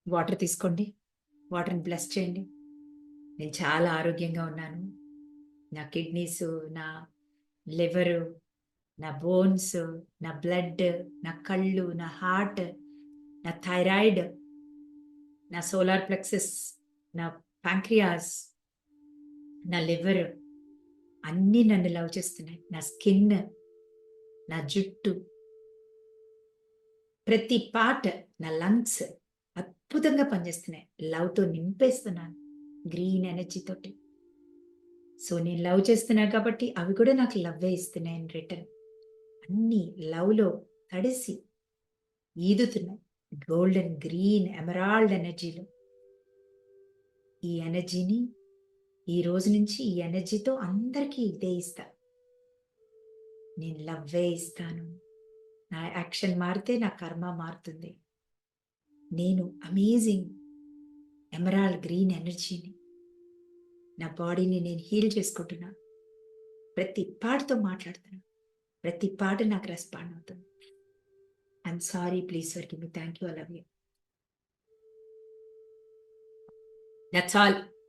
Water తీసుకోండి. వాటర్‌ని bless చేయండి. నేను చాలా ఆరోగ్యంగా ఉన్నాను. నా కిడ్నీసు, నా లివరు, నా బోన్స్, నా బ్లడ్, నా కళ్ళు, నా హార్ట్, నా థైరాయిడ్, నా సోలార్ ప్లెక్సస్, నా ప్యాంక్రియాస్, నా లివర్ అన్నీ నన్ను లవ్ చేస్తున్నాయి. నా స్కిన్, నా జుట్టు, ప్రతి పార్ట్, నా లంగ్స్ అద్భుతంగా పనిచేస్తున్నాయి. లవ్‌తో నింపేస్తున్నాను. గ్రీన్ ఎనర్జీ తోటి. సో, నేను లవ్ చేస్తున్నా కాబట్టి అవి కూడా నాకు లవ్వే ఇస్తున్నాయి ఇన్ రిటర్న్. అన్నీ లవ్‌లో తడిసి ఈదుతున్నాయి. గోల్డెన్, గ్రీన్, ఎమరాల్డ్ ఎనర్జీలో. ఈ ఎనర్జీని ఈ రోజు నుంచి ఈ ఎనర్జీతో అందరికీ ఇదే ఇస్తా. నేను లవ్వే ఇస్తాను. నా యాక్షన్ మారితే నా కర్మ మారుతుంది. నేను అమేజింగ్ ఎమరాల్డ్ గ్రీన్ ఎనర్జీని నా బాడీని నేను హీల్ చేసుకుంటున్నా. ప్రతి పార్ట్‌తో మాట్లాడుతున్నా. ప్రతి పార్ట్ నాకు రెస్పాండ్ అవుతుంది. I'm sorry. Please forgive me. Thank you. I love you. That's all.